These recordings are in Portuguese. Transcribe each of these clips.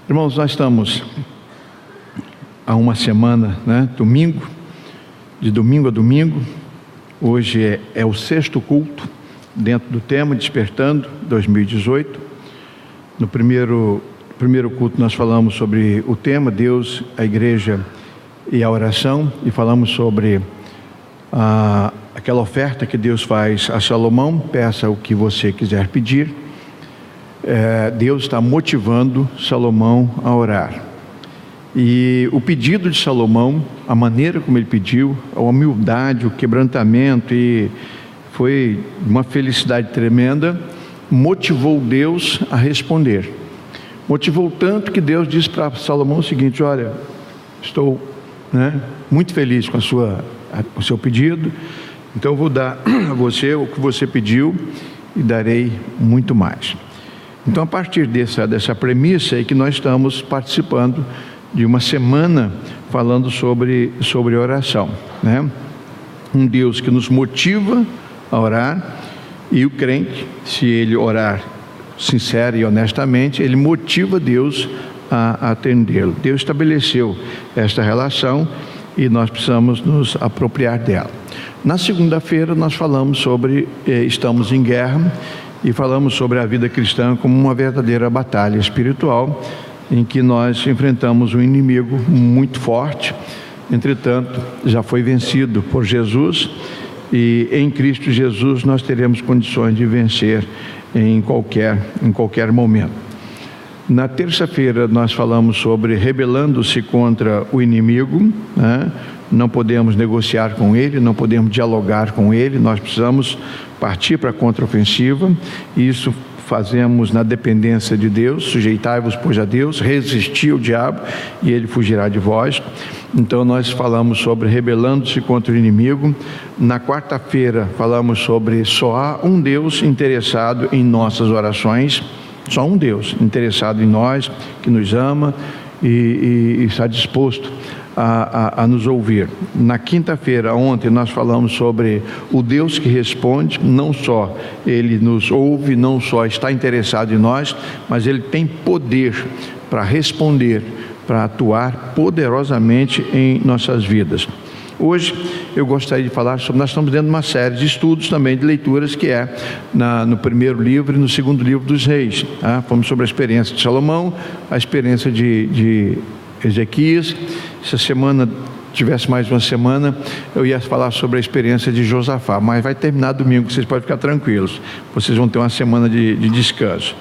Irmãos, nós estamos há uma semana, de domingo a domingo. Hoje é o 6º culto dentro do tema Despertando 2018. No primeiro culto nós falamos sobre o tema Deus, a Igreja e a oração, e falamos sobre aquela oferta que Deus faz a Salomão: peça o que você quiser pedir. Deus está motivando Salomão a orar, e o pedido de Salomão, a maneira como ele pediu, a humildade, o quebrantamento, e foi uma felicidade tremenda, motivou Deus a responder. Motivou tanto que Deus disse para Salomão o seguinte: olha, estou muito feliz com o seu pedido, então eu vou dar a você o que você pediu e darei muito mais. Então, a partir dessa premissa é que nós estamos participando de uma semana falando sobre oração, Um Deus que nos motiva a orar, e o crente, se ele orar sincero e honestamente, ele motiva Deus a atendê-lo. Deus estabeleceu esta relação e nós precisamos nos apropriar dela. Na segunda-feira nós falamos sobre estamos em guerra, e falamos sobre a vida cristã como uma verdadeira batalha espiritual, em que nós enfrentamos um inimigo muito forte. Entretanto, já foi vencido por Jesus, e em Cristo Jesus nós teremos condições de vencer em qualquer momento. Na terça-feira nós falamos sobre rebelando-se contra o inimigo, Não podemos negociar com ele, não podemos dialogar com ele, nós precisamos partir para a contraofensiva. Isso fazemos na dependência de Deus. Sujeitai-vos, pois, a Deus, resisti ao diabo e ele fugirá de vós. Então nós falamos sobre rebelando-se contra o inimigo. Na quarta-feira falamos sobre só há um Deus interessado em nossas orações, só um Deus interessado em nós, que nos ama e está disposto a nos ouvir. Na quinta-feira, ontem, nós falamos sobre o Deus que responde. Não só ele nos ouve, não só está interessado em nós, mas ele tem poder para responder, para atuar poderosamente em nossas vidas. Hoje eu gostaria de falar sobre, nós estamos dentro de uma série de estudos também, de leituras, que é no primeiro livro e no segundo livro dos Reis. Falamos sobre a experiência de Salomão, a experiência de Ezequias. Se a semana tivesse mais uma semana, eu ia falar sobre a experiência de Josafá, mas vai terminar domingo, vocês podem ficar tranquilos, vocês vão ter uma semana de descanso,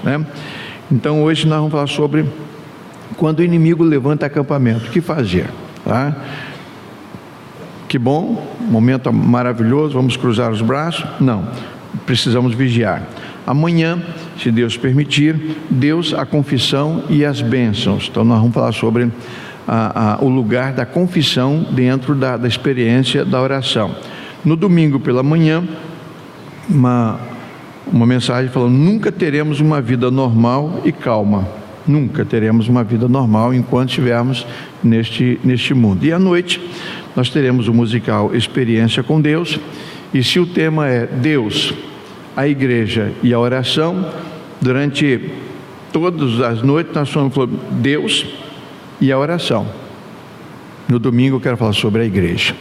Então hoje nós vamos falar sobre quando o inimigo levanta acampamento, o que fazer, Que bom, momento maravilhoso, vamos cruzar os braços? Não, precisamos vigiar. Amanhã, se Deus permitir, Deus, a confissão e as bênçãos. Então nós vamos falar sobre o lugar da confissão dentro da experiência da oração. No domingo pela manhã, uma mensagem falando: nunca teremos uma vida normal e calma. Nunca teremos uma vida normal enquanto estivermos neste mundo. E à noite nós teremos o musical Experiência com Deus. E se o tema é Deus, a Igreja e a oração, durante todas as noites nós vamos falar Deus e a oração. No domingo eu quero falar sobre a igreja,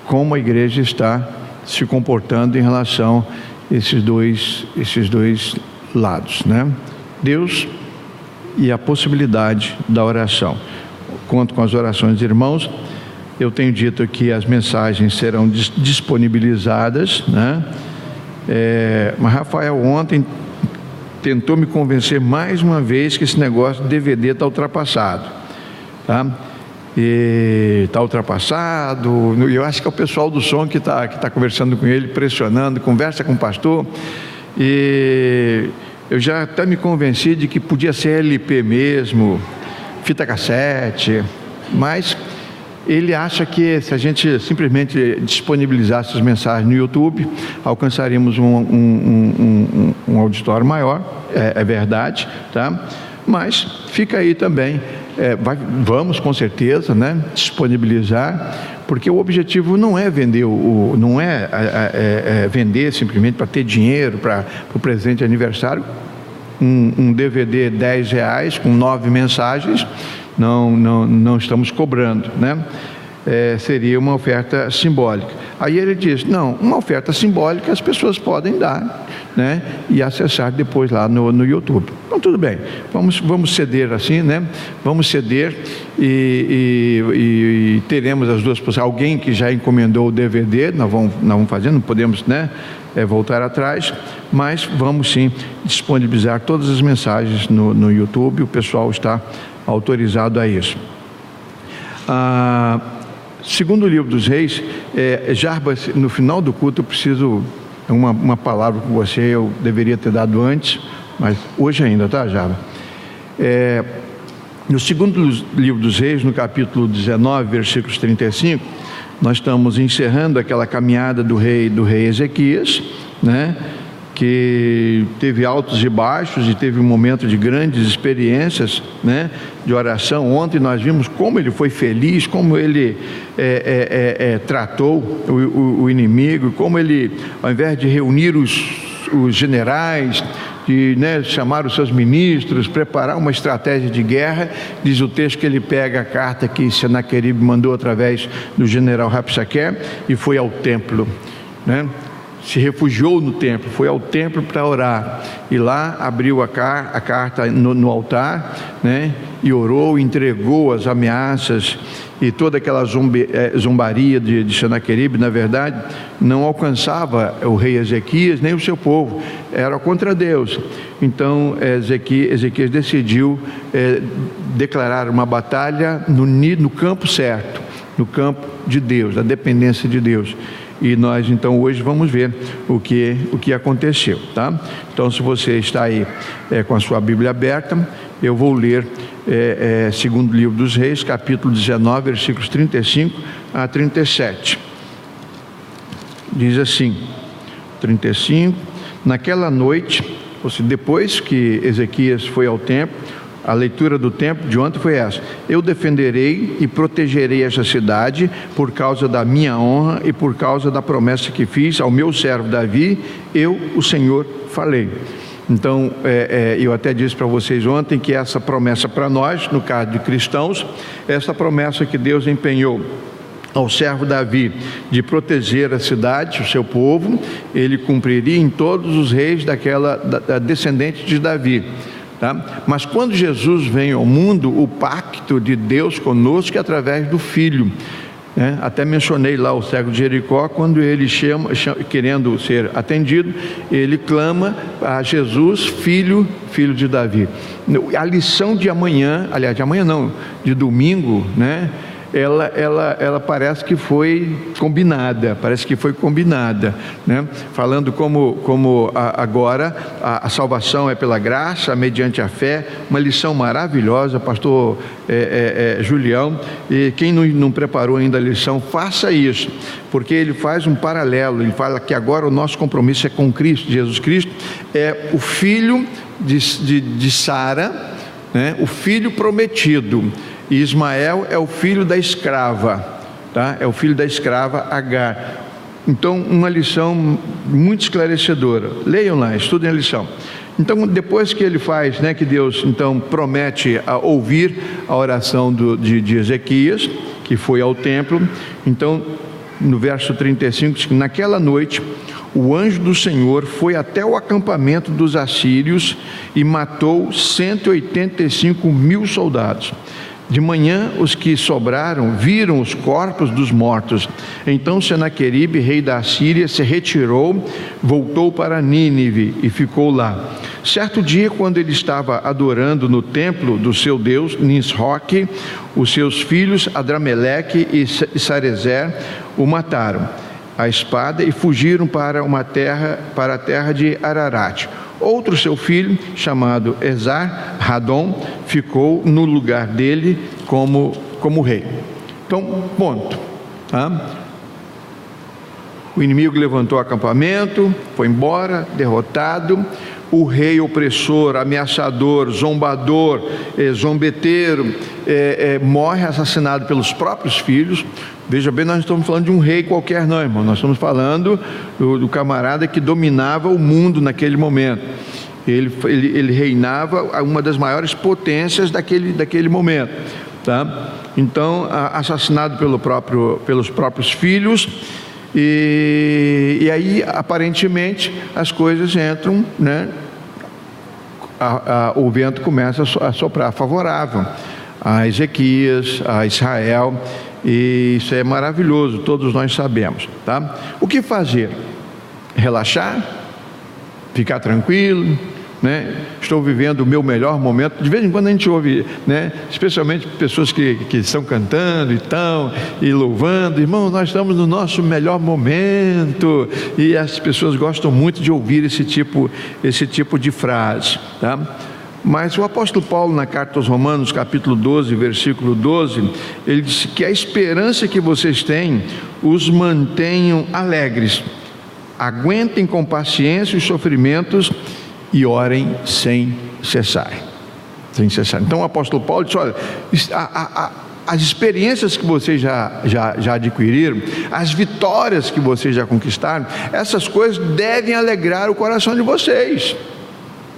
como a igreja está se comportando em relação a esses dois lados, Deus e a possibilidade da oração. Conto com as orações dos irmãos. Eu tenho dito que as mensagens serão disponibilizadas, mas Rafael ontem tentou me convencer mais uma vez que esse negócio de DVD está ultrapassado. E está ultrapassado. Eu acho que é o pessoal do som que está conversando com ele, pressionando, conversa com o pastor. E eu já até me convenci de que podia ser LP mesmo, fita cassete, mas ele acha que se a gente simplesmente disponibilizasse as mensagens no YouTube, alcançaríamos um auditório maior, é verdade, mas fica aí também. Vamos com certeza disponibilizar, porque o objetivo não é vender, não é vender simplesmente para ter dinheiro para o presente de aniversário. um DVD R$10 com 9 mensagens, não estamos cobrando, né? Seria uma oferta simbólica. Aí ele diz, não, uma oferta simbólica as pessoas podem dar, né, e acessar depois lá no YouTube. Então tudo bem, vamos ceder assim, né? Vamos ceder e teremos as duas possibilidades. Alguém que já encomendou o DVD, nós vamos fazer, não podemos, né, voltar atrás, mas vamos sim disponibilizar todas as mensagens no YouTube, o pessoal está autorizado a isso. Segundo o livro dos Reis, Jarbas, no final do culto eu preciso uma palavra com você, eu deveria ter dado antes, mas hoje ainda, tá, Jarbas? No segundo livro dos Reis, no capítulo 19, versículos 35, nós estamos encerrando aquela caminhada do rei Ezequias, né, que teve altos e baixos e teve um momento de grandes experiências, né, de oração. Ontem nós vimos como ele foi feliz, como ele tratou o inimigo, como ele, ao invés de reunir os generais, de, né, chamar os seus ministros, preparar uma estratégia de guerra, diz o texto que ele pega a carta que Senaqueribe mandou através do general Rabsaquer e foi ao templo, né? Se refugiou no templo, foi ao templo para orar, e lá abriu a carta no altar, né, e orou, entregou as ameaças e toda aquela zombaria de Senaqueribe, na verdade, não alcançava o rei Ezequias nem o seu povo, era contra Deus. Então Ezequias decidiu declarar uma batalha no campo certo, no campo de Deus, da dependência de Deus. E nós então hoje vamos ver o que aconteceu, tá? Então, se você está aí com a sua Bíblia aberta, eu vou ler segundo livro dos Reis, capítulo 19, versículos 35 a 37. Diz assim, 35: naquela noite, ou seja, depois que Ezequias foi ao templo, a leitura do templo de ontem foi essa: eu defenderei e protegerei esta cidade por causa da minha honra e por causa da promessa que fiz ao meu servo Davi, eu, o Senhor, falei. Então, eu até disse para vocês ontem que essa promessa para nós, no caso de cristãos, essa promessa que Deus empenhou ao servo Davi de proteger a cidade, o seu povo, ele cumpriria em todos os reis da descendente de Davi. Tá? Mas quando Jesus vem ao mundo, o pacto de Deus conosco é através do Filho, né? Até mencionei lá o cego de Jericó, quando ele chama, querendo ser atendido, ele clama a Jesus, filho de Davi. A lição de amanhã, aliás, de amanhã não, de domingo, né? Ela parece que foi combinada, né? Falando como agora a salvação é pela graça, mediante a fé, uma lição maravilhosa, pastor Julião, e quem não preparou ainda a lição, faça isso, porque ele faz um paralelo, ele fala que agora o nosso compromisso é com Cristo, Jesus Cristo é o filho de Sara, né? O filho prometido. E Ismael é o filho da escrava, tá? É o filho da escrava Agar. Então, uma lição muito esclarecedora. Leiam lá, estudem a lição. Então, depois que ele faz, né, que Deus então promete a ouvir a oração de Ezequias, que foi ao templo. Então, no verso 35 diz que naquela noite o anjo do Senhor foi até o acampamento dos assírios e matou 185.000 soldados. De manhã, os que sobraram viram os corpos dos mortos. Então Senaqueribe, rei da Assíria, se retirou, voltou para Nínive e ficou lá. Certo dia, quando ele estava adorando no templo do seu deus Nisroque, os seus filhos Adrameleque e Sarezer o mataram à espada e fugiram para a terra de Ararat. Outro seu filho, chamado Esar-Hadon, ficou no lugar dele como rei. Então, ponto. Tá? O inimigo levantou o acampamento, foi embora, derrotado. O rei opressor, ameaçador, zombador, zombeteiro, morre assassinado pelos próprios filhos. Veja bem, nós não estamos falando de um rei qualquer não, irmão. Nós estamos falando do camarada que dominava o mundo naquele momento. Ele reinava uma das maiores potências daquele momento, tá? Então, assassinado pelos próprios filhos, e aí aparentemente as coisas entram, né? O vento começa a soprar favorável a Ezequias, a Israel, e isso é maravilhoso, todos nós sabemos, tá? O que fazer? Relaxar? Ficar tranquilo, né? Estou vivendo o meu melhor momento. De vez em quando a gente ouve, né? Especialmente pessoas que estão cantando e louvando, irmão, nós estamos no nosso melhor momento, e as pessoas gostam muito de ouvir esse tipo de frase, tá? Mas o apóstolo Paulo, na carta aos Romanos, capítulo 12, versículo 12, ele disse que a esperança que vocês têm os mantenham alegres, aguentem com paciência os sofrimentos e orem sem cessar. Sem cessar. Então o apóstolo Paulo disse: olha, as experiências que vocês já adquiriram, as vitórias que vocês já conquistaram, essas coisas devem alegrar o coração de vocês,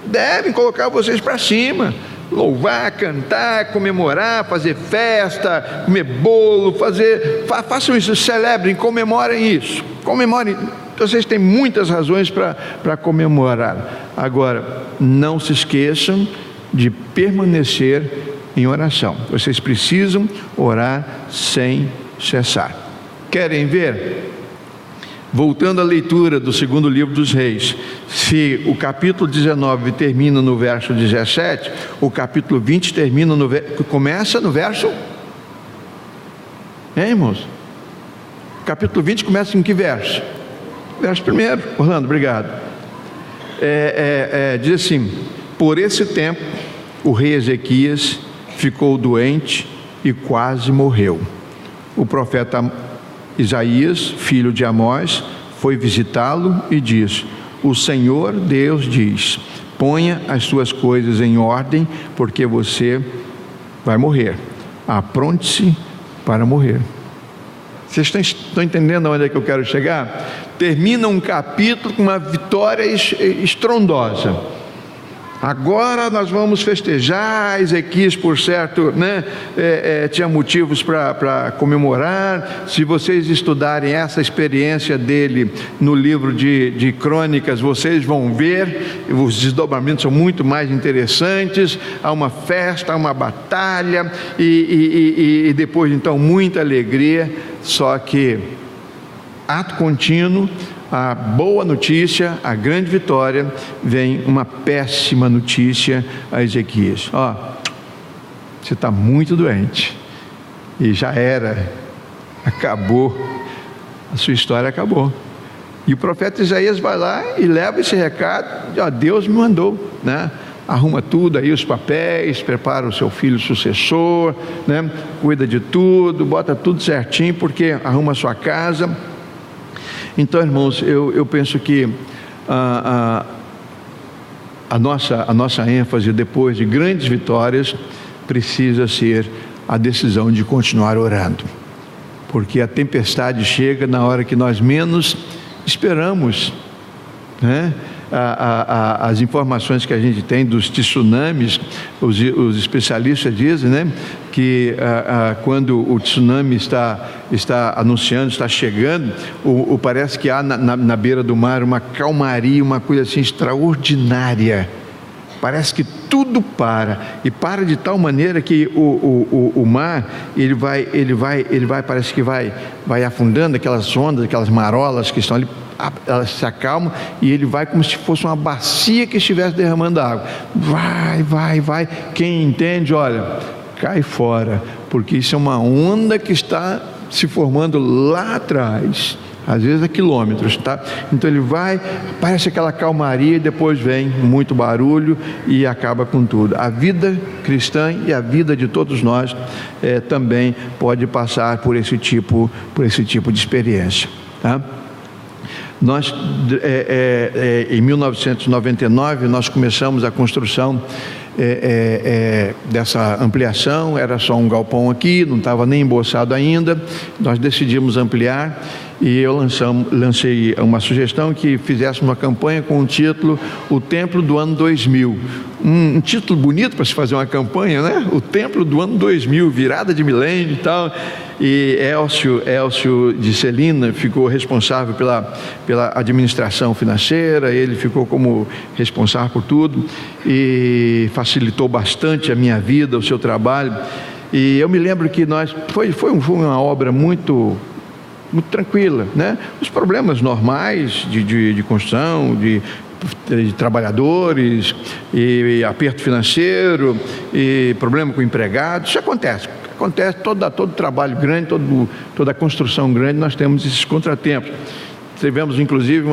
devem colocar vocês para cima, louvar, cantar, comemorar, fazer festa, comer bolo, façam isso, celebrem, comemorem isso, comemorem. Vocês têm muitas razões para comemorar. Agora, não se esqueçam de permanecer em oração. Vocês precisam orar sem cessar. Querem ver? Voltando à leitura do segundo livro dos Reis, se o capítulo 19 termina no verso 17, o capítulo 20 começa no verso... irmãos? O capítulo 20 começa em que verso? Verso 1, Orlando, obrigado. Diz assim: por esse tempo o rei Ezequias ficou doente e quase morreu. O profeta Isaías, filho de Amós, foi visitá-lo e disse: o Senhor Deus diz: ponha as suas coisas em ordem, porque você vai morrer. Apronte-se para morrer. Vocês estão entendendo aonde é que eu quero chegar? Termina um capítulo com uma vitória estrondosa. Agora nós vamos festejar. Ezequias, por certo, né, tinha motivos para comemorar. Se vocês estudarem essa experiência dele no livro de Crônicas, vocês vão ver, os desdobramentos são muito mais interessantes. Há uma festa, há uma batalha, e depois então muita alegria. Só que ato contínuo, a boa notícia, a grande vitória, vem uma péssima notícia a Ezequias: você está muito doente, e já era, acabou, a sua história acabou. E o profeta Isaías vai lá e leva esse recado: Deus me mandou, né? Arruma tudo aí, os papéis, prepara o seu filho sucessor, né? Cuida de tudo, bota tudo certinho, porque arruma a sua casa. Então, irmãos, eu penso que a nossa ênfase, depois de grandes vitórias, precisa ser a decisão de continuar orando, porque a tempestade chega na hora que nós menos esperamos, né? As informações que a gente tem dos tsunamis, os especialistas dizem, né, que quando o tsunami está anunciando, está chegando, parece que há na beira do mar uma calmaria, uma coisa assim extraordinária. Parece que tudo para, e para de tal maneira que o mar, ele vai, parece que vai afundando, aquelas ondas, aquelas marolas que estão ali, elas se acalmam, e ele vai como se fosse uma bacia que estivesse derramando água. Vai. Quem entende, olha, cai fora, porque isso é uma onda que está se formando lá atrás, às vezes a quilômetros, tá? Então ele vai, parece aquela calmaria, e depois vem muito barulho e acaba com tudo. A vida cristã e a vida de todos nós também pode passar por esse tipo de experiência, tá? Nós, em 1999, nós começamos a construção dessa ampliação. Era só um galpão aqui, não estava nem emboçado ainda. Nós decidimos ampliar, e eu lancei uma sugestão que fizéssemos uma campanha com o título O Templo do Ano 2000. Um título bonito para se fazer uma campanha, né? O Templo do Ano 2000, virada de milênio e tal. E Elcio de Celina ficou responsável pela administração financeira, ele ficou como responsável por tudo e facilitou bastante a minha vida, o seu trabalho. E eu me lembro que foi uma obra muito tranquila, né? Os problemas normais de construção, de trabalhadores, e aperto financeiro, e problema com empregados, isso acontece todo trabalho grande, toda construção grande, nós temos esses contratempos. Tivemos inclusive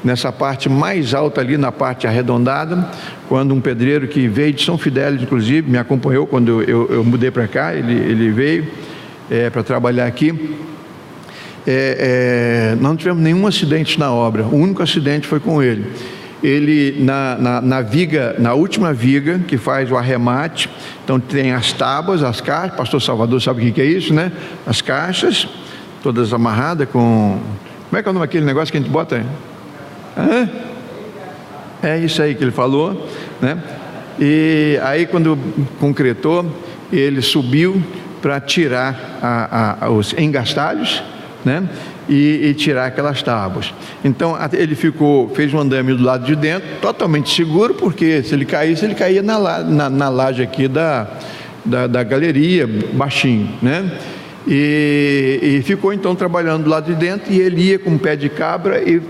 nessa parte mais alta ali, na parte arredondada, quando um pedreiro que veio de São Fidélis, inclusive, me acompanhou quando eu mudei para cá, ele veio para trabalhar aqui. Nós não tivemos nenhum acidente na obra, o único acidente foi com ele. Ele na viga, na última viga que faz o arremate, então tem as tábuas, as caixas, pastor Salvador sabe o que é isso, né? As caixas, todas amarradas com... Como é que é o nome daquele negócio que a gente bota? É isso aí que ele falou, né? E aí quando concretou, ele subiu para tirar os engastalhos, né? E tirar aquelas tábuas. Então ele fez um andame do lado de dentro, totalmente seguro, porque se ele caísse, ele caía na laje aqui da galeria, baixinho, né? E ficou então trabalhando do lado de dentro, e ele ia com o pé de cabra, e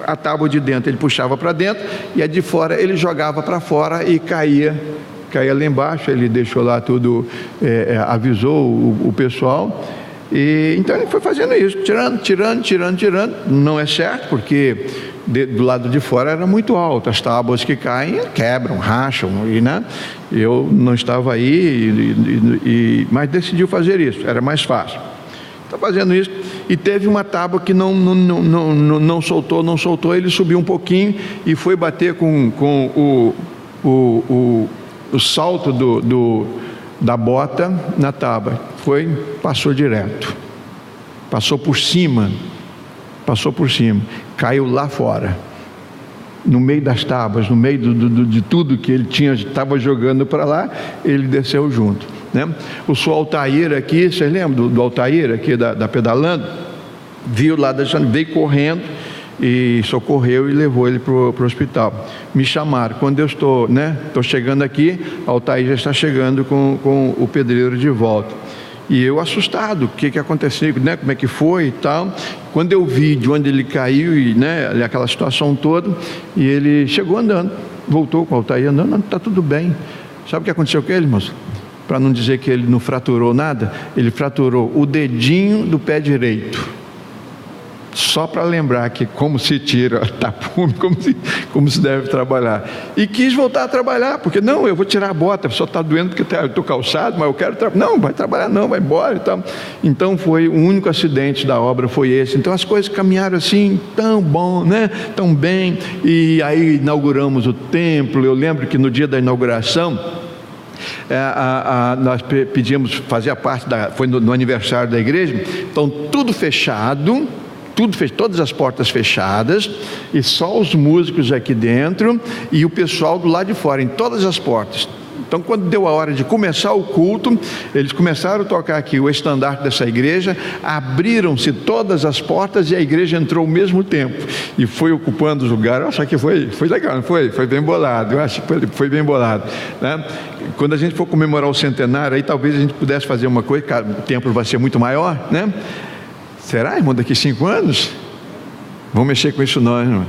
a tábua de dentro ele puxava para dentro, e a de fora ele jogava para fora e caía lá embaixo. Ele deixou lá tudo, avisou o pessoal. E então ele foi fazendo isso, tirando. Não é certo, porque do lado de fora era muito alto, as tábuas que caem quebram, racham, né? Eu não estava aí, mas decidiu fazer isso, era mais fácil. Está fazendo isso, e teve uma tábua que não soltou, ele subiu um pouquinho e foi bater com o salto da bota na tábua. Passou direto, passou por cima, caiu lá fora, no meio das tábuas, no meio de tudo que ele estava jogando para lá, ele desceu junto, né? O senhor Altair aqui, vocês lembram do Altair aqui da Pedalando? Viu lá, veio correndo e socorreu e levou ele para o hospital. Me chamaram, quando eu estou chegando aqui, Altair já está chegando com o pedreiro de volta. E eu assustado, o que aconteceu, né? Como é que foi e tal. Quando eu vi de onde ele caiu, e, né, aquela situação toda, e ele chegou andando, voltou com o Altair andando, não, está tudo bem. Sabe o que aconteceu com ele, irmãos? Para não dizer que ele não fraturou nada, ele fraturou o dedinho do pé direito. Só para lembrar que como se tira tapume, como se deve trabalhar. E quis voltar a trabalhar, porque não, eu vou tirar a bota, só está doendo porque eu estou calçado, mas eu quero trabalhar. Não, vai trabalhar não, vai embora e tal. Então foi o único acidente da obra, foi esse. Então as coisas caminharam assim, tão bom, né? Tão bem. E aí inauguramos o templo. Eu lembro que no dia da inauguração, nós pedimos, fazia parte foi no aniversário da igreja, então tudo fechado, todas as portas fechadas, e só os músicos aqui dentro e o pessoal do lado de fora, em todas as portas. Então quando deu a hora de começar o culto, eles começaram a tocar aqui o estandarte dessa igreja, abriram-se todas as portas e a igreja entrou ao mesmo tempo e foi ocupando os lugares. Eu acho que foi legal, não foi? Foi bem bolado, eu acho que foi bem bolado, né? Quando a gente for comemorar o centenário, aí talvez a gente pudesse fazer uma coisa, cara, o templo vai ser muito maior, né? Será, irmão, daqui 5 anos? Vamos mexer com isso não, irmão.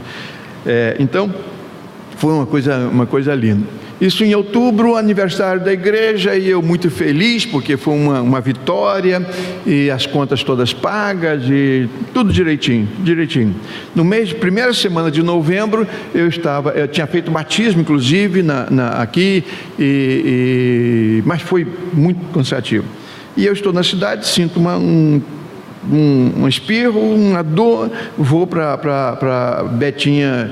Então, foi uma coisa linda. Isso em outubro, aniversário da igreja, e eu muito feliz, porque foi uma vitória, e as contas todas pagas, e tudo direitinho. No mês, primeira semana de novembro, eu tinha feito batismo, inclusive, aqui, mas foi muito cansativo. E eu estou na cidade, sinto um espirro, uma dor, vou para Betinha,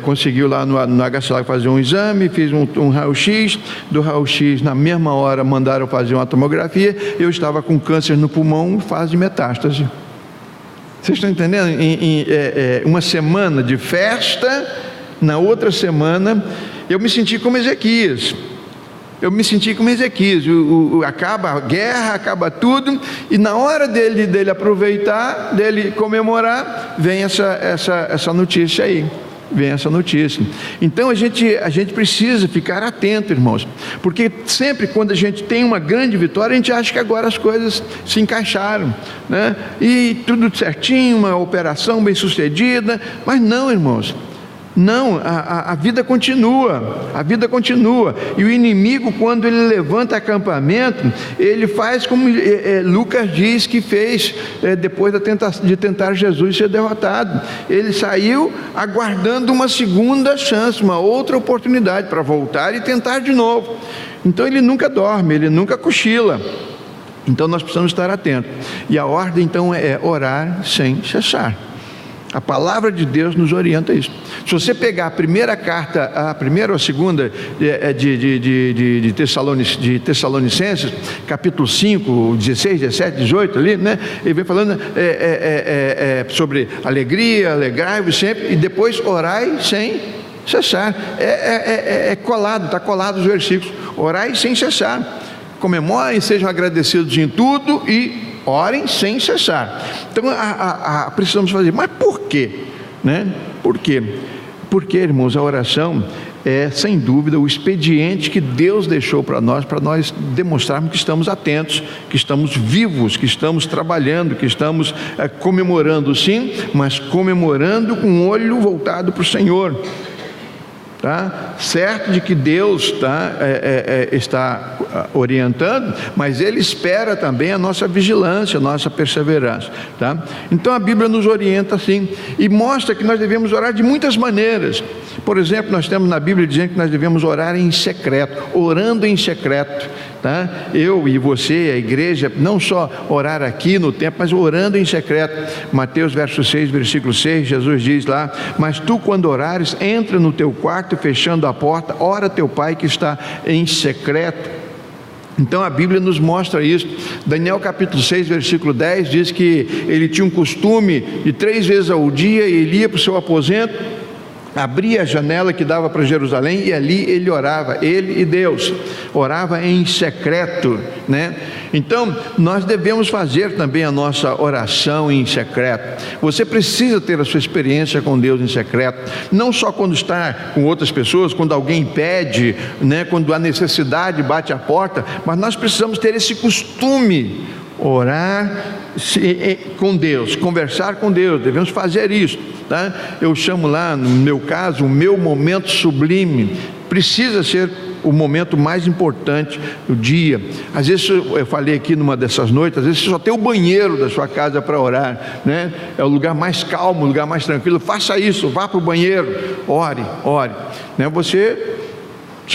conseguiu lá no HCL fazer um exame, fiz um raio-x, do raio-x na mesma hora mandaram fazer uma tomografia, eu estava com câncer no pulmão, fase de metástase. Vocês estão entendendo? Uma semana de festa, na outra semana, eu me senti como Ezequias. Acaba a guerra, acaba tudo, e na hora dele aproveitar, dele comemorar, vem essa notícia aí. Então a gente precisa ficar atento, irmãos, porque sempre quando a gente tem uma grande vitória, a gente acha que agora as coisas se encaixaram, né? E tudo certinho, uma operação bem sucedida, mas não, irmãos. Não, a vida continua, e o inimigo, quando ele levanta acampamento, ele faz como Lucas diz que fez depois de tentar Jesus ser derrotado. Ele saiu aguardando uma segunda chance, uma outra oportunidade para voltar e tentar de novo. Então ele nunca dorme, ele nunca cochila. Então nós precisamos estar atentos, e a ordem então é orar sem cessar. A palavra de Deus nos orienta a isso. Se você pegar a primeira carta, a primeira ou a segunda de Tessalonicenses, capítulo 5, 16, 17, 18 ali, né? Ele vem falando sobre alegria, alegrai-vos sempre, e depois orai sem cessar. Está colado os versículos. Orai sem cessar. Comemorem, sejam agradecidos em tudo e orem sem cessar. Então precisamos fazer. Mas por quê? Né? Por quê? Porque, irmãos, a oração é sem dúvida o expediente que Deus deixou para nós demonstrarmos que estamos atentos, que estamos vivos, que estamos trabalhando, que estamos comemorando sim, mas comemorando com o olho voltado para o Senhor. Tá? Certo de que Deus está orientando, mas Ele espera também a nossa vigilância, a nossa perseverança. Tá? Então a Bíblia nos orienta assim, e mostra que nós devemos orar de muitas maneiras. Por exemplo, nós temos na Bíblia dizendo que nós devemos orar em secreto, orando em secreto. Tá? Eu e você, a igreja, não só orar aqui no templo, mas orando em secreto. Mateus verso 6, versículo 6, Jesus diz lá: mas tu, quando orares, entra no teu quarto, fechando a porta, ora teu pai que está em secreto. Então a Bíblia nos mostra isso. Daniel capítulo 6, versículo 10 diz que ele tinha um costume de 3 vezes ao dia, ele ia para o seu aposento, abria a janela que dava para Jerusalém, e ali ele orava, ele e Deus, orava em secreto, né? Então nós devemos fazer também a nossa oração em secreto. Você precisa ter a sua experiência com Deus em secreto, não só quando está com outras pessoas, quando alguém pede, né? Quando a necessidade bate a porta, mas nós precisamos ter esse costume, orar com Deus, conversar com Deus, devemos fazer isso. Tá? Eu chamo lá, no meu caso, o meu momento sublime, precisa ser o momento mais importante do dia. Às vezes, eu falei aqui numa dessas noites, às vezes você só tem o banheiro da sua casa para orar, né? É o lugar mais calmo, o lugar mais tranquilo. Faça isso, vá para o banheiro, ore, né? Você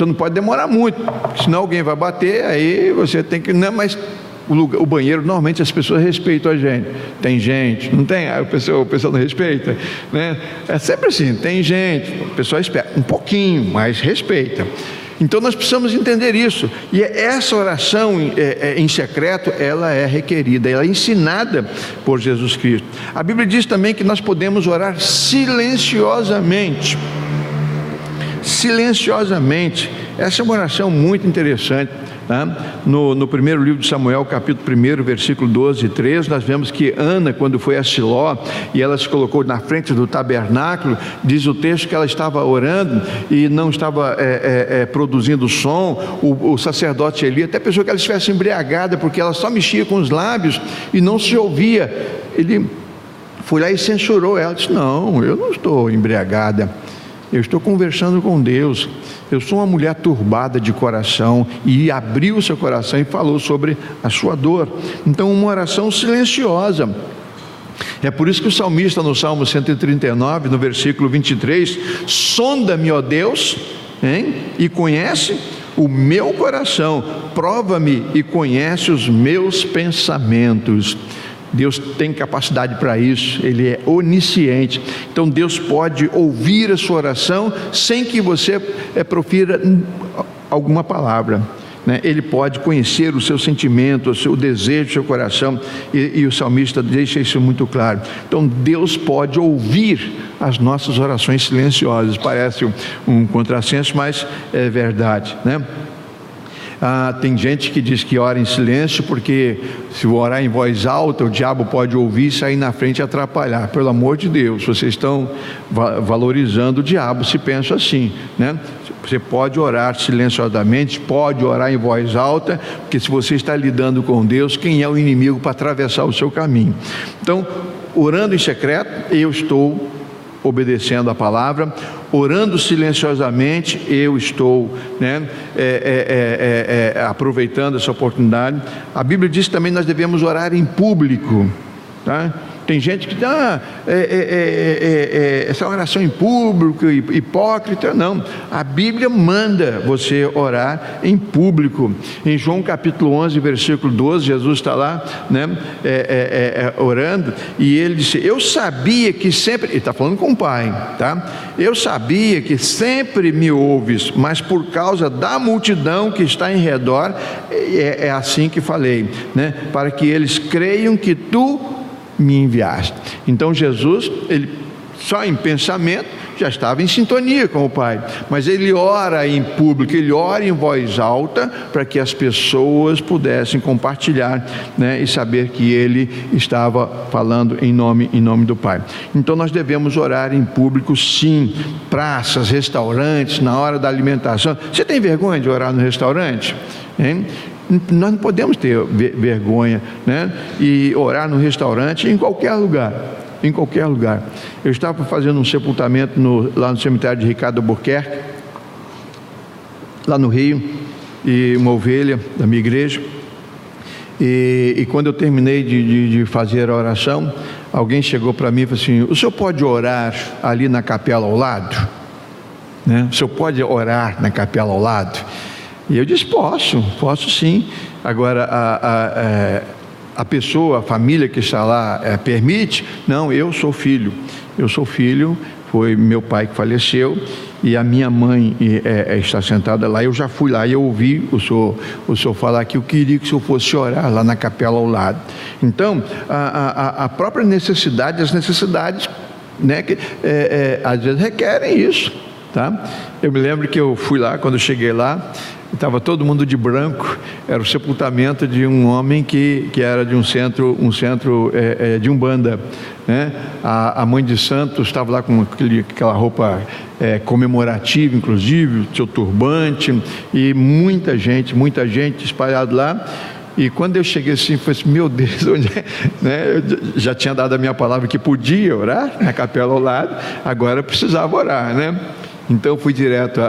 não pode demorar muito, senão alguém vai bater, aí você tem que, né? Mas o banheiro, normalmente as pessoas respeitam a gente. Tem gente, não tem? O pessoal não respeita, né? É sempre assim, tem gente, o pessoal espera um pouquinho, mas respeita. Então nós precisamos entender isso. E essa oração em secreto, ela é requerida, ela é ensinada por Jesus Cristo. A Bíblia diz também que nós podemos orar silenciosamente. Silenciosamente. Essa é uma oração muito interessante. Tá? No primeiro livro de Samuel, capítulo 1, versículo 12 e 13, nós vemos que Ana, quando foi a Siló e ela se colocou na frente do tabernáculo, diz o texto que ela estava orando e não estava produzindo som. O sacerdote Eli até pensou que ela estivesse embriagada, porque ela só mexia com os lábios e não se ouvia. Ele foi lá e censurou ela, disse: não, eu não estou embriagada, eu estou conversando com Deus. Eu sou uma mulher turbada de coração. E abriu o seu coração e falou sobre a sua dor. Então, uma oração silenciosa. É por isso que o salmista, no Salmo 139, no versículo 23, sonda-me, ó Deus, e conhece o meu coração, prova-me e conhece os meus pensamentos. Deus tem capacidade para isso, Ele é onisciente. Então Deus pode ouvir a sua oração sem que você profira alguma palavra. né? Ele pode conhecer o seu sentimento, o seu desejo, o seu coração, e o salmista deixa isso muito claro. Então Deus pode ouvir as nossas orações silenciosas. Parece um contrassenso, mas é verdade, né? Tem gente que diz que ora em silêncio porque se orar em voz alta o diabo pode ouvir e sair na frente e atrapalhar. Pelo amor de Deus, vocês estão valorizando o diabo se pensam assim, né? Você pode orar silenciosamente, pode orar em voz alta, porque se você está lidando com Deus, quem é o inimigo para atravessar o seu caminho? Então, orando em secreto, eu estou obedecendo a palavra. Orando silenciosamente, eu estou, né, aproveitando essa oportunidade. A Bíblia diz que também nós devemos orar em público, tá? Tem gente que diz, essa oração em público, hipócrita. Não, a Bíblia manda você orar em público. Em João capítulo 11, versículo 12, Jesus está lá, né, orando, e ele disse, eu sabia que sempre, ele está falando com o Pai, tá? Eu sabia que sempre me ouves, mas por causa da multidão que está em redor, é assim que falei, né, para que eles creiam que tu me enviaste. Então Jesus, ele só em pensamento já estava em sintonia com o Pai, mas ele ora em público, ele ora em voz alta para que as pessoas pudessem compartilhar, né, e saber que ele estava falando em nome do Pai. Então nós devemos orar em público, sim. Praças, restaurantes, na hora da alimentação. Você tem vergonha de orar no restaurante, hein? Nós não podemos ter vergonha, né? E orar no restaurante, em qualquer lugar. Em qualquer lugar. Eu estava fazendo um sepultamento lá no cemitério de Ricardo Albuquerque, lá no Rio, e uma ovelha da minha igreja. E quando eu terminei de fazer a oração, alguém chegou para mim e falou assim, o senhor pode orar ali na capela ao lado? Né? O senhor pode orar na capela ao lado? E eu disse, posso sim. Agora, a pessoa, a família que está lá, permite? Não, eu sou filho, foi meu pai que faleceu, e a minha mãe está sentada lá. Eu já fui lá e eu ouvi o senhor falar que eu queria que o senhor fosse orar lá na capela ao lado. Então, a própria necessidade, as necessidades, né, que às vezes requerem isso, tá? Eu me lembro que eu fui lá, quando eu cheguei lá, estava todo mundo de branco. Era o sepultamento de um homem que era de um centro de Umbanda, né? A mãe de santo estava lá com aquela roupa comemorativa, inclusive, seu turbante, e muita gente espalhada lá. E quando eu cheguei assim, falei assim, meu Deus, onde é? Né? Eu já tinha dado a minha palavra que podia orar na capela ao lado, agora eu precisava orar, né? Então eu fui direto,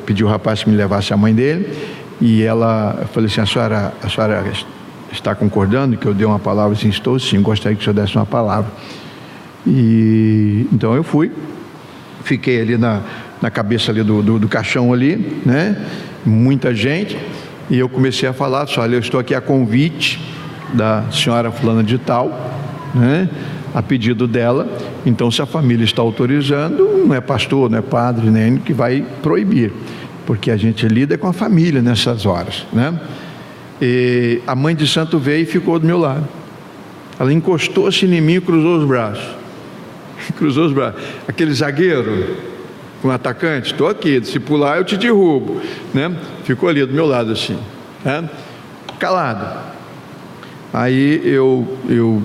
pedi o rapaz que me levasse a mãe dele, e eu falei assim, a senhora está concordando que eu dei uma palavra? Assim, estou sim, gostaria que o senhor desse uma palavra. E então eu fiquei ali na cabeça ali do caixão ali, né? Muita gente, e eu comecei a falar, olha, eu estou aqui a convite da senhora fulana de tal, né? A pedido dela. Então, se a família está autorizando, não é pastor, não é padre, nem que vai proibir, porque a gente lida com a família nessas horas, né? E a mãe de santo veio e ficou do meu lado. Ela encostou-se em mim e cruzou os braços. Aquele zagueiro com atacante, estou aqui, se pular eu te derrubo, né? Ficou ali do meu lado assim, né? Calado. Aí eu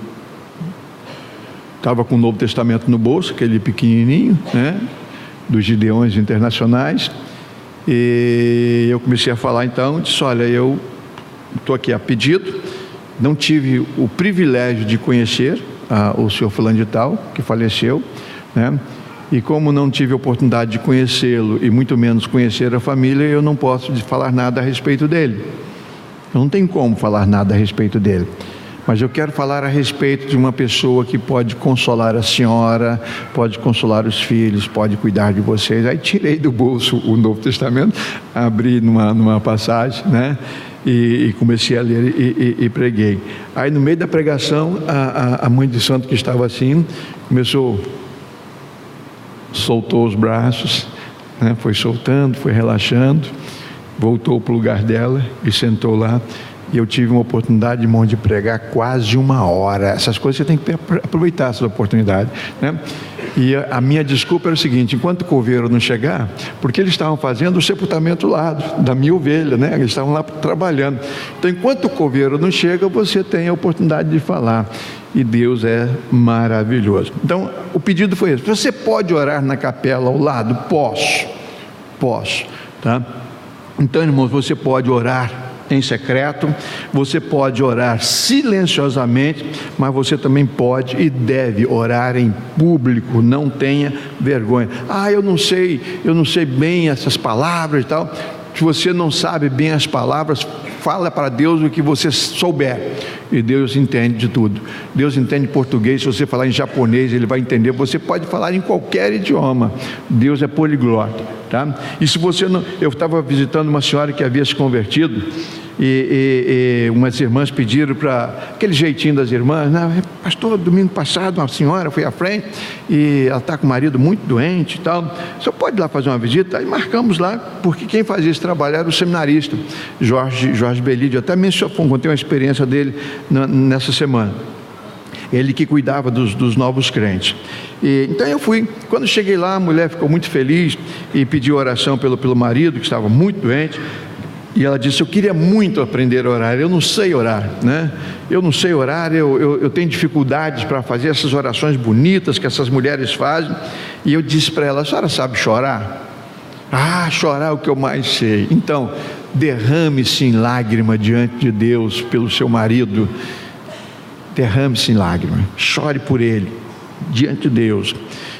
estava com o Novo Testamento no bolso, aquele pequenininho, né, dos Gideões Internacionais, e eu comecei a falar. Então, disse, olha, eu estou aqui a pedido, não tive o privilégio de conhecer o senhor fulano de tal, que faleceu, né, e como não tive a oportunidade de conhecê-lo, e muito menos conhecer a família, eu não posso falar nada a respeito dele. Não tem como falar nada a respeito dele. Mas eu quero falar a respeito de uma pessoa que pode consolar a senhora, pode consolar os filhos, pode cuidar de vocês. Aí tirei do bolso o Novo Testamento, abri numa passagem, né? E comecei a ler e preguei. Aí no meio da pregação, a mãe de santo que estava assim, soltou os braços, né? Foi soltando, foi relaxando. voltou para o lugar dela e sentou lá. E eu tive uma oportunidade, irmão, de pregar quase 1 hora. Essas coisas você tem que aproveitar, essas oportunidades, né? E a minha desculpa era o seguinte: enquanto o coveiro não chegar, porque eles estavam fazendo o sepultamento lá da minha ovelha, né? Eles estavam lá trabalhando. Então, enquanto o coveiro não chega, você tem a oportunidade de falar. E Deus é maravilhoso. Então, o pedido foi esse: você pode orar na capela ao lado? Posso, tá? Então, irmãos, você pode orar em secreto, você pode orar silenciosamente, mas você também pode e deve orar em público. Não tenha vergonha. Eu não sei bem essas palavras e tal. Se você não sabe bem as palavras, fala para Deus o que você souber, e Deus entende de tudo. Deus entende português. Se você falar em japonês, Ele vai entender. Você pode falar em qualquer idioma. Deus é poliglota, tá? E se você não... Eu estava visitando uma senhora que havia se convertido, e umas irmãs pediram para... Aquele jeitinho das irmãs, né? Pastor, domingo passado uma senhora foi à frente e ela está com o marido muito doente e tal. O senhor pode ir lá fazer uma visita? Aí marcamos lá, porque quem fazia esse trabalho era o seminarista Jorge Belídio. Até contei uma experiência dele nessa semana. Ele que cuidava dos novos crentes. Então eu fui. Quando cheguei lá, a mulher ficou muito feliz e pediu oração pelo marido, que estava muito doente. E ela disse: eu queria muito aprender a orar, eu não sei orar, né? Eu não sei orar, eu tenho dificuldades para fazer essas orações bonitas que essas mulheres fazem. E eu disse para ela: a senhora sabe chorar? Chorar é o que eu mais sei. Então, derrame-se em lágrima diante de Deus pelo seu marido. Derrame-se em lágrima, chore por ele diante de Deus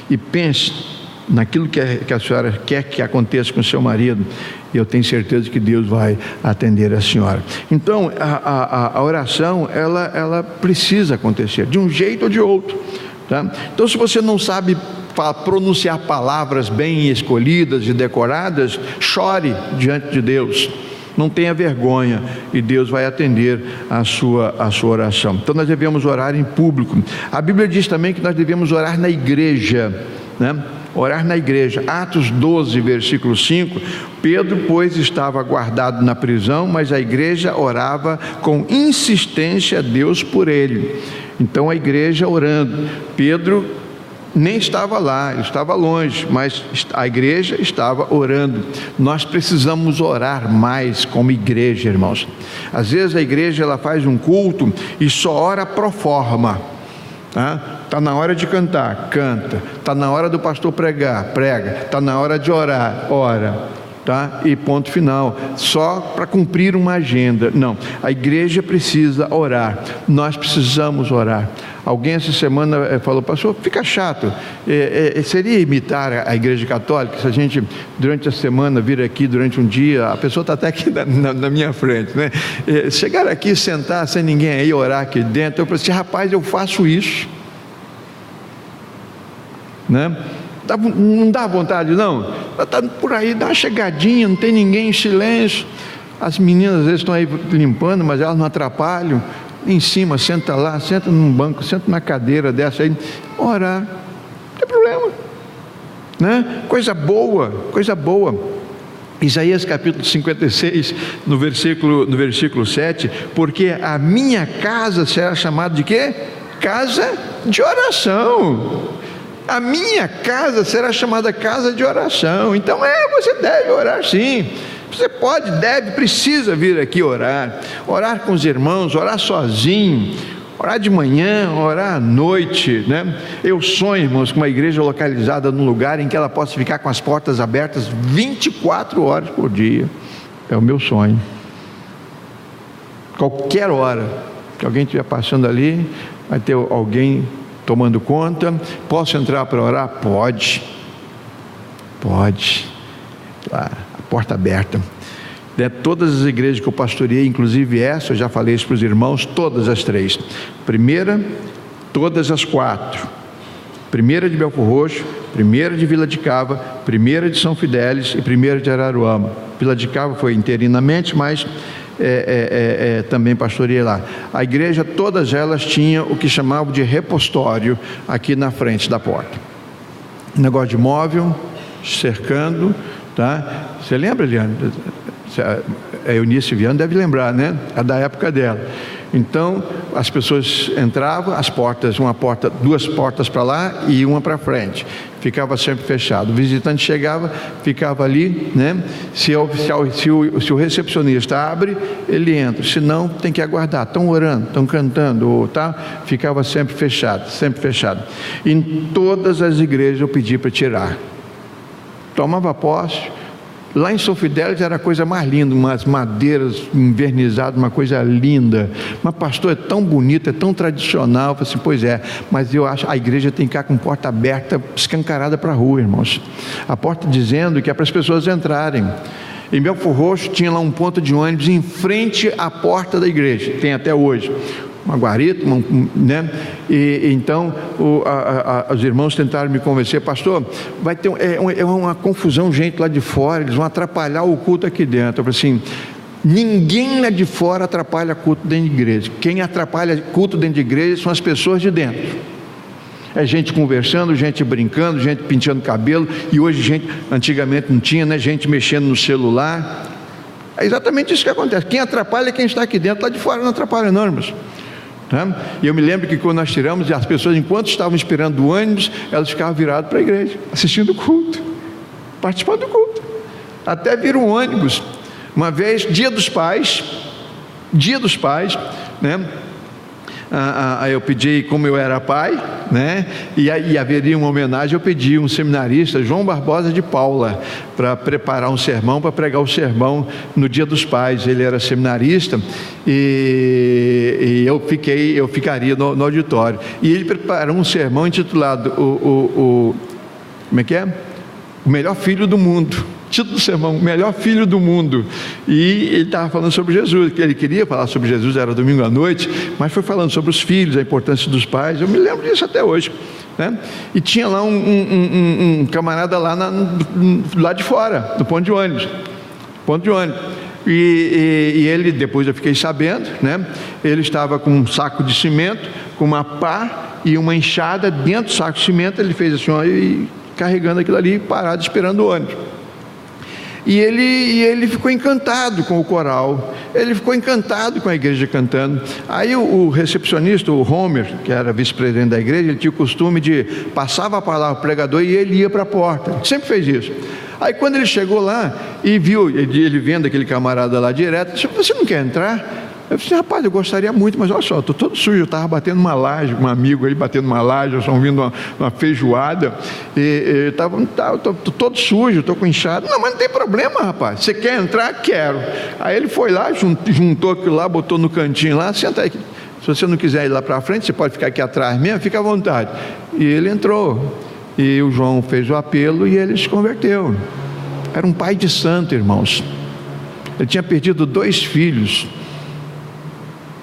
e pense naquilo que a senhora quer que aconteça com o seu marido, e eu tenho certeza que Deus vai atender a senhora. Então, a oração, ela precisa acontecer, de um jeito ou de outro, tá? Então, se você não sabe pronunciar palavras bem escolhidas e decoradas, chore diante de Deus. Não tenha vergonha, e Deus vai atender a sua oração. Então, nós devemos orar em público. A Bíblia diz também que nós devemos orar na igreja, né? Orar na igreja. Atos 12, versículo 5: Pedro, pois, estava guardado na prisão, mas a igreja orava com insistência a Deus por ele. Então a igreja orando. Pedro nem estava lá, ele estava longe, mas a igreja estava orando. Nós precisamos orar mais como igreja, irmãos. Às vezes a igreja ela faz um culto e só ora pro forma. Está na hora de cantar, canta. Está na hora do pastor pregar, prega. Está na hora de orar, ora, tá? E ponto final, só para cumprir uma agenda. Não, a igreja precisa orar. Nós precisamos orar. Alguém essa semana falou: pastor, fica chato, seria imitar a igreja católica se a gente durante a semana vir aqui durante um dia, a pessoa está até aqui na minha frente, né? Chegar aqui, sentar sem ninguém aí, orar aqui dentro. Eu falei assim: rapaz, eu faço isso, né? Não dá vontade, não? Está por aí, dá uma chegadinha, não tem ninguém, em silêncio. As meninas às vezes estão aí limpando, mas elas não atrapalham. Em cima, senta lá, senta num banco, senta na cadeira dessa aí, orar, não tem problema, né? Coisa boa, coisa boa. Isaías capítulo 56, no versículo 7: porque a minha casa será chamada de quê? Casa de oração. A minha casa será chamada casa de oração. Então você deve orar sim. Você pode, deve, precisa vir aqui orar com os irmãos, orar sozinho, orar de manhã, orar à noite, né? Eu sonho, irmãos, com uma igreja localizada num lugar em que ela possa ficar com as portas abertas 24 horas por dia. É o meu sonho. Qualquer hora que alguém estiver passando ali, vai ter alguém tomando conta. Posso entrar para orar? Pode. Lá, a porta aberta. Todas as igrejas que eu pastoreei, inclusive essa, eu já falei isso para os irmãos, todas as 3. Primeira, todas as 4. Primeira de Belfor Roxo, primeira de Vila de Cava, primeira de São Fidélis e primeira de Araruama. Vila de Cava foi interinamente, mas também pastoreei lá. A igreja, todas elas tinham o que chamavam de repostório aqui na frente da porta. Negócio de móvel, cercando, tá? Você lembra, Eliane? A Eunice Viana deve lembrar, né? É da época dela. Então, as pessoas entravam, as portas, duas portas para lá e uma para frente. Ficava sempre fechado. O visitante chegava, ficava ali, né? Se o recepcionista abre, ele entra. Se não, tem que aguardar. Estão orando, estão cantando, tá? Ficava sempre fechado, sempre fechado. Em todas as igrejas eu pedi para tirar. Tomava posse. Lá em São Fidélis era a coisa mais linda, umas madeiras envernizadas, uma coisa linda. Mas pastor, é tão bonito, é tão tradicional. Eu falei assim, pois é, mas eu acho que a igreja tem que ficar com porta aberta, escancarada para a rua, irmãos. A porta dizendo que é para as pessoas entrarem. Em Belfor Roxo tinha lá um ponto de ônibus em frente à porta da igreja, tem até hoje. Uma guarita, né? E então os irmãos tentaram me convencer, pastor, vai ter uma confusão, gente lá de fora, eles vão atrapalhar o culto aqui dentro. Eu falei assim, ninguém lá de fora atrapalha culto dentro de igreja. Quem atrapalha culto dentro de igreja são as pessoas de dentro. É gente conversando, gente brincando, gente pintando cabelo, e hoje antigamente não tinha, né? Gente mexendo no celular. É exatamente isso que acontece. Quem atrapalha é quem está aqui dentro, lá de fora não atrapalha não, irmãos. E eu me lembro que quando nós tiramos, as pessoas, enquanto estavam esperando o ônibus, elas ficavam viradas para a igreja, assistindo o culto, participando do culto, até vir um ônibus. Uma vez, dia dos pais, né? Eu pedi, como eu era pai, né? E haveria uma homenagem, eu pedi um seminarista, João Barbosa de Paula, para preparar um sermão, para pregar o sermão no dia dos pais. Ele era seminarista e eu ficaria no auditório. E ele preparou um sermão intitulado como é que é? O melhor filho do mundo. Título do sermão, o melhor filho do mundo. E ele estava falando sobre Jesus, que ele queria falar sobre Jesus, era domingo à noite, mas foi falando sobre os filhos, a importância dos pais. Eu me lembro disso até hoje, né? E tinha lá um camarada lá de fora, no ponto de ônibus. E ele, depois eu fiquei sabendo, né? Ele estava com um saco de cimento, com uma pá e uma enxada dentro do saco de cimento. Ele fez assim, ó, e carregando aquilo ali, parado, esperando o ônibus. E ele ficou encantado com o coral, ele ficou encantado com a igreja cantando. Aí o recepcionista, o Homer, que era vice-presidente da igreja, ele tinha o costume de passava a palavra ao pregador e ele ia para a porta, ele sempre fez isso. Aí quando ele chegou lá e viu, ele vendo aquele camarada lá direto, disse, você não quer entrar? Eu disse, rapaz, eu gostaria muito, mas olha só, estou todo sujo, eu estava batendo uma laje, um amigo aí batendo uma laje, nós estamos vindo uma feijoada, estou todo sujo, estou com inchado. Não, mas não tem problema, rapaz, você quer entrar? Quero. Aí ele foi lá, juntou aquilo lá, botou no cantinho lá, senta aí, se você não quiser ir lá para frente, você pode ficar aqui atrás mesmo, fica à vontade. E ele entrou, e o João fez o apelo e ele se converteu. Era um pai de santo, irmãos. Ele tinha perdido 2 filhos,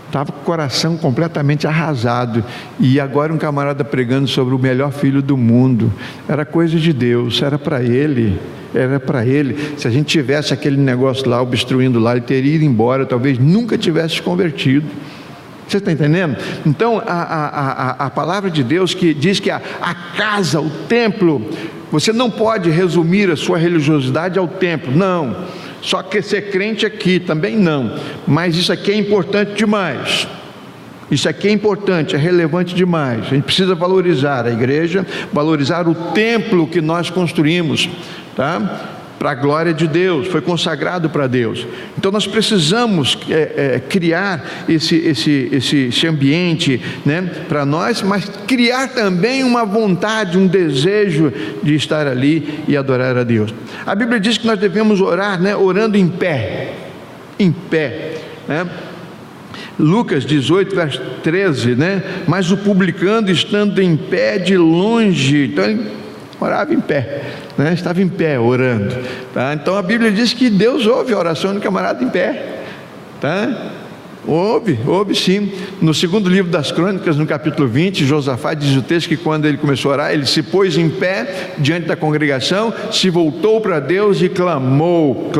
estava com o coração completamente arrasado, e agora um camarada pregando sobre o melhor filho do mundo. Era coisa de Deus, era para ele. Se a gente tivesse aquele negócio lá obstruindo lá, ele teria ido embora, talvez nunca tivesse se convertido. Você está entendendo? Então a palavra de Deus que diz que a casa, o templo, você não pode resumir a sua religiosidade ao templo, não. Só que ser crente aqui também não, mas isso aqui é importante demais. Isso aqui é importante, é relevante demais. A gente precisa valorizar a igreja, valorizar o templo que nós construímos, tá? Para a glória de Deus, foi consagrado para Deus. Então nós precisamos criar esse ambiente, né, para nós, mas criar também uma vontade, um desejo de estar ali e adorar a Deus. A Bíblia diz que nós devemos orar, né, orando em pé, né? Lucas 18, verso 13, né? Mas o publicano, estando em pé de longe, então ele orava em pé, né? Estava em pé orando, tá? Então a Bíblia diz que Deus ouve a oração do camarada em pé, tá? Ouve sim. No segundo livro das Crônicas, no capítulo 20, Josafá diz o texto que quando ele começou a orar, ele se pôs em pé diante da congregação, se voltou para Deus e clamou,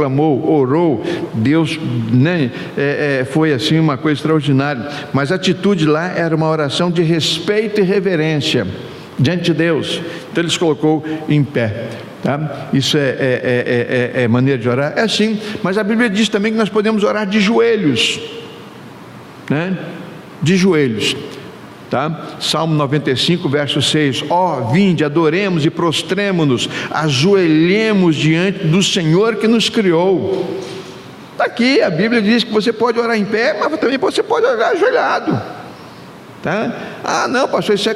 orou. Deus, né, foi assim uma coisa extraordinária. Mas a atitude lá era uma oração de respeito e reverência diante de Deus. Então ele se colocou em pé. Tá? Isso é maneira de orar? É sim, mas a Bíblia diz também que nós podemos orar de joelhos, né? De joelhos. Tá? Salmo 95, verso 6: vinde, adoremos e prostremo-nos, ajoelhemos diante do Senhor que nos criou. Está aqui, a Bíblia diz que você pode orar em pé, mas também você pode orar ajoelhado. Tá? Não, pastor, isso é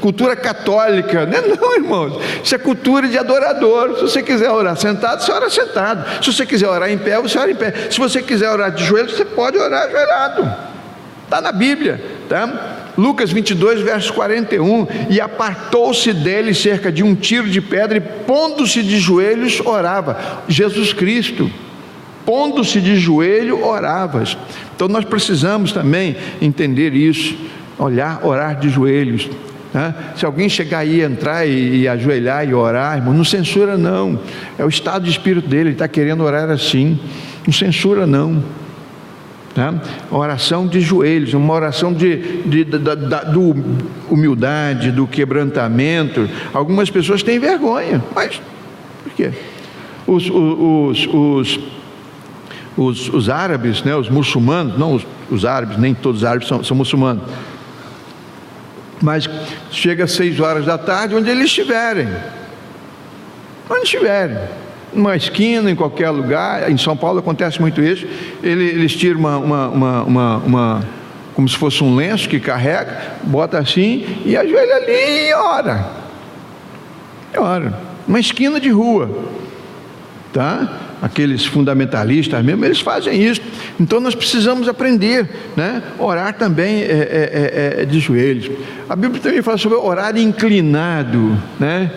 cultura católica. Não, irmãos, isso é cultura de adorador. Se você quiser orar sentado, você ora sentado. Se você quiser orar em pé, você ora em pé. Se você quiser orar de joelhos, você pode orar ajoelhado. Está na Bíblia, tá? Lucas 22, verso 41: e apartou-se dele cerca de um tiro de pedra, e pondo-se de joelhos orava. Jesus Cristo, pondo-se de joelho, oravas. Então nós precisamos também entender isso, orar de joelhos, né? Se alguém chegar aí, entrar e ajoelhar e orar, irmão, não censura não, é o estado de espírito dele, ele está querendo orar assim, não censura não, tá? Oração de joelhos, uma oração do humildade, do quebrantamento. Algumas pessoas têm vergonha, mas por quê? Os árabes, né, os muçulmanos, não os árabes, nem todos os árabes são muçulmanos, mas chega às 6 horas da tarde, onde eles estiverem, numa esquina, em qualquer lugar. Em São Paulo acontece muito isso. Eles tiram como se fosse um lenço que carrega, bota assim e ajoelha ali e ora. Uma esquina de rua, tá? Aqueles fundamentalistas mesmo, eles fazem isso. Então nós precisamos aprender, né? Orar também de joelhos. A Bíblia também fala sobre orar inclinado, né?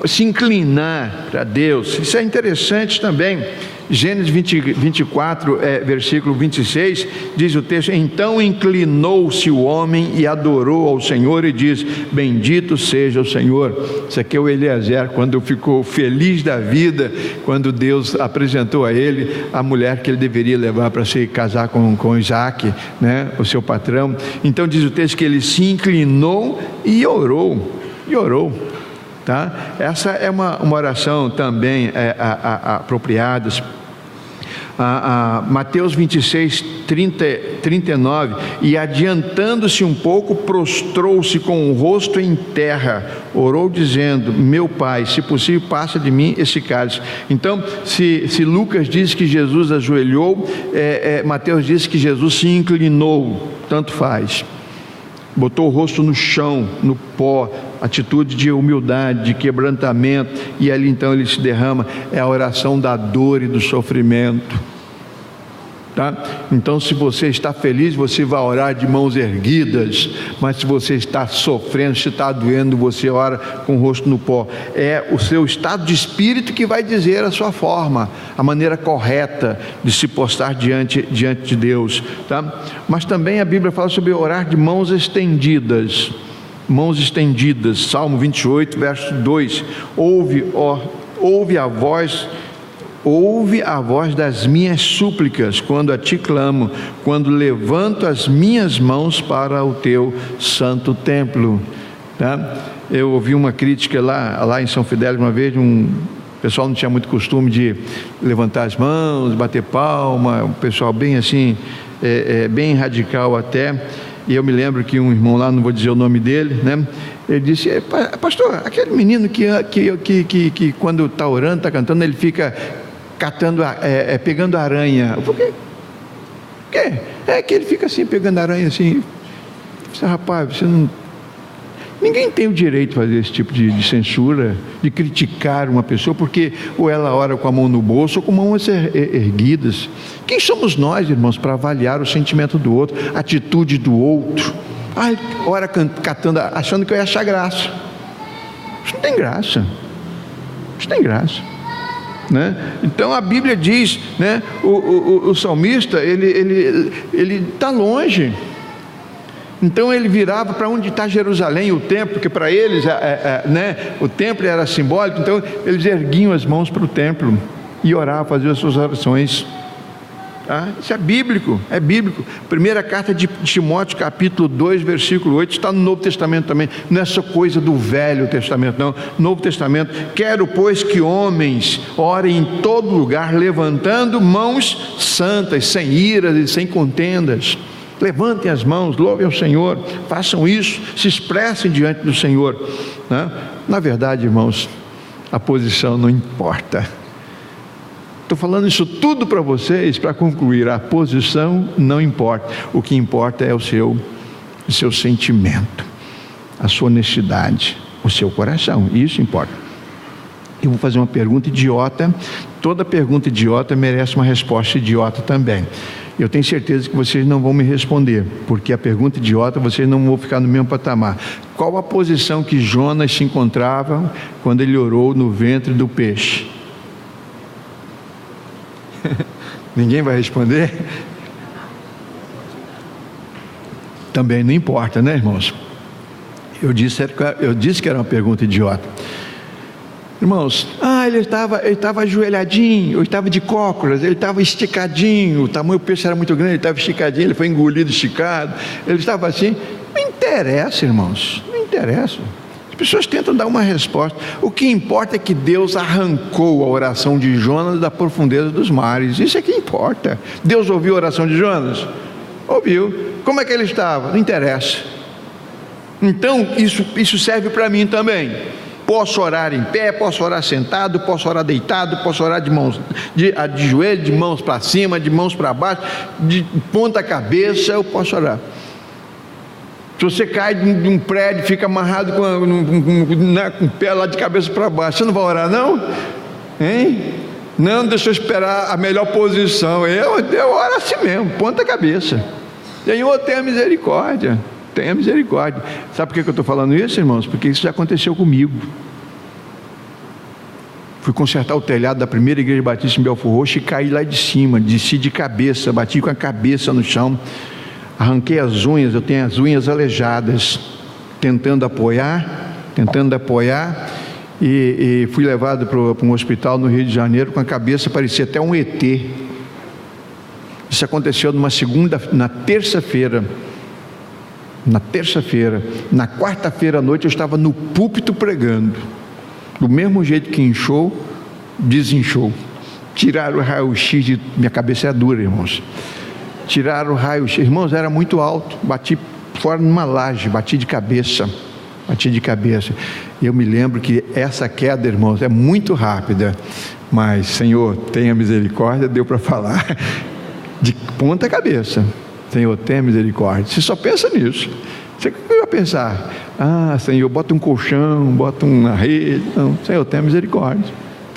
Se inclinar para Deus. Isso é interessante também. Gênesis 24, versículo 26, diz o texto: então inclinou-se o homem e adorou ao Senhor e diz: bendito seja o Senhor. Isso aqui é o Eliezer, quando ficou feliz da vida, quando Deus apresentou a ele a mulher que ele deveria levar para se casar com Isaac, né, o seu patrão. Então diz o texto que ele se inclinou e orou. Tá? Essa é uma oração também apropriada. Mateus 26, 39: e adiantando-se um pouco, prostrou-se com o rosto em terra, orou dizendo: meu Pai, se possível, passa de mim esse cálice. Então, se Lucas diz que Jesus ajoelhou, Mateus diz que Jesus se inclinou, tanto faz. Botou o rosto no chão, no pó, atitude de humildade, de quebrantamento, e ali então ele se derrama. É a oração da dor e do sofrimento, tá? Então, se você está feliz, você vai orar de mãos erguidas, mas se você está sofrendo, se está doendo, você ora com o rosto no pó. É o seu estado de espírito que vai dizer a sua forma, a maneira correta de se postar diante de Deus, tá? Mas também a Bíblia fala sobre orar de mãos estendidas. Salmo 28, verso 2: ouve a voz das minhas súplicas quando a ti clamo, quando levanto as minhas mãos para o teu santo templo, tá? Eu ouvi uma crítica lá em São Fidélis uma vez, o pessoal não tinha muito costume de levantar as mãos, bater palma, um pessoal bem assim, bem radical até. E eu me lembro que um irmão lá, não vou dizer o nome dele, né? Ele disse: pastor, aquele menino que quando está orando, está cantando, ele fica pegando aranha. Por quê? É que ele fica assim, pegando aranha assim. Rapaz, você não... Ninguém tem o direito de fazer esse tipo de censura, de criticar uma pessoa, porque ou ela ora com a mão no bolso ou com mãos erguidas. Quem somos nós, irmãos, para avaliar o sentimento do outro, a atitude do outro? Ora catando, achando que eu ia achar graça. Isso não tem graça. Né? Então a Bíblia diz, né, o salmista, ele está longe. Então ele virava para onde está Jerusalém, o templo, porque para eles né, o templo era simbólico. Então eles erguiam as mãos para o templo e oravam, faziam as suas orações. Isso é bíblico, é bíblico. Primeira carta de Timóteo, capítulo 2, versículo 8, está no Novo Testamento também. Não é só coisa do Velho Testamento, não. Novo Testamento. Quero, pois, que homens orem em todo lugar, levantando mãos santas, sem iras e sem contendas. Levantem as mãos, louvem ao Senhor, façam isso, se expressem diante do Senhor, né? Na verdade, irmãos, a posição não importa. Estou falando isso tudo para vocês, para concluir, a posição não importa. O que importa é o seu sentimento, a sua honestidade, o seu coração, isso importa. Eu vou fazer uma pergunta idiota. Toda pergunta idiota merece uma resposta idiota também. Eu tenho certeza que vocês não vão me responder, porque a pergunta idiota vocês não vão ficar no mesmo patamar. Qual a posição que Jonas se encontrava quando ele orou no ventre do peixe? Ninguém vai responder? Também não importa, né, irmãos? Eu disse que era uma pergunta idiota. Irmãos, ele estava ajoelhadinho, ele estava de cócoras, ele estava esticadinho, o tamanho do peixe era muito grande, ele estava esticadinho, ele foi engolido, esticado, ele estava assim. Não interessa, irmãos, não interessa. As pessoas tentam dar uma resposta. O que importa é que Deus arrancou a oração de Jonas da profundeza dos mares. Isso é que importa. Deus ouviu a oração de Jonas? Ouviu. Como é que ele estava? Não interessa. Então, isso serve para mim também. Posso orar em pé, posso orar sentado, posso orar deitado, posso orar de joelho, de mãos para cima, de mãos para baixo, de ponta cabeça, eu posso orar. Se você cai de um prédio, fica amarrado com o pé lá de cabeça para baixo, você não vai orar não? Hein? Não, deixa eu esperar a melhor posição. Eu oro assim mesmo, ponta cabeça. Senhor, tenha misericórdia. Tenha misericórdia. Sabe por que eu estou falando isso, irmãos? Porque isso já aconteceu comigo. Fui consertar o telhado da primeira igreja batista em Belfor Roxo e caí lá de cima, desci de cabeça, bati com a cabeça no chão, arranquei as unhas, eu tenho as unhas aleijadas, tentando apoiar, e fui levado para um hospital no Rio de Janeiro com a cabeça, parecia até um ET. Isso aconteceu na terça-feira. Na quarta-feira à noite eu estava no púlpito pregando. Do mesmo jeito que inchou, desinchou. Tiraram o raio-x, minha cabeça é dura, irmãos. Tiraram o raio-x, irmãos, era muito alto. Bati fora numa laje, bati de cabeça. E eu me lembro que essa queda, irmãos, é muito rápida. Mas, Senhor, tenha misericórdia, deu para falar. De ponta cabeça. Senhor, tenha misericórdia. Você só pensa nisso. Você vai pensar, Senhor, bota um colchão, bota uma rede. Não, Senhor, tenha misericórdia.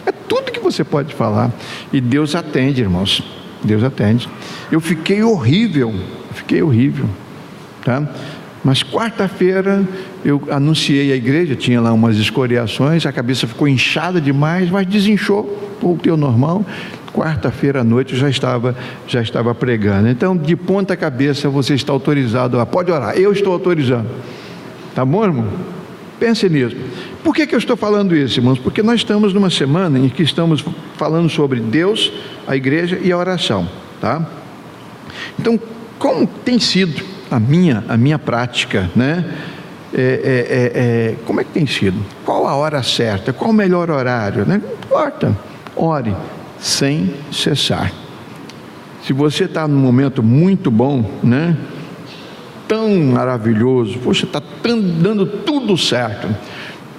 É tudo que você pode falar. E Deus atende, irmãos. Deus atende. Eu fiquei horrível. Tá? Mas quarta-feira eu anunciei a igreja, tinha lá umas escoriações, a cabeça ficou inchada demais, mas desinchou, voltei ao normal. Quarta-feira à noite eu já estava pregando. Então, de ponta cabeça, você está autorizado pode orar, eu estou autorizando. Tá bom, irmão? Pense nisso. Por que eu estou falando isso, irmãos? Porque nós estamos numa semana em que estamos falando sobre Deus, a igreja e a oração, tá? Então, como tem sido a minha prática, né? Como é que tem sido? Qual a hora certa? Qual o melhor horário? Né? Não importa. Ore sem cessar. Se você está num momento muito bom, né? Tão maravilhoso, poxa, está dando tudo certo,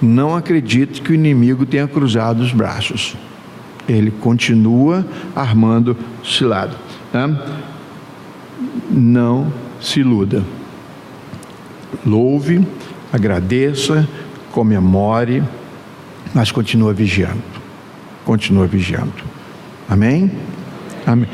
não acredite que o inimigo tenha cruzado os braços. Ele continua armando cilada, tá? Não se iluda. Louve, agradeça, comemore, mas continua vigiando. Amém? Amém.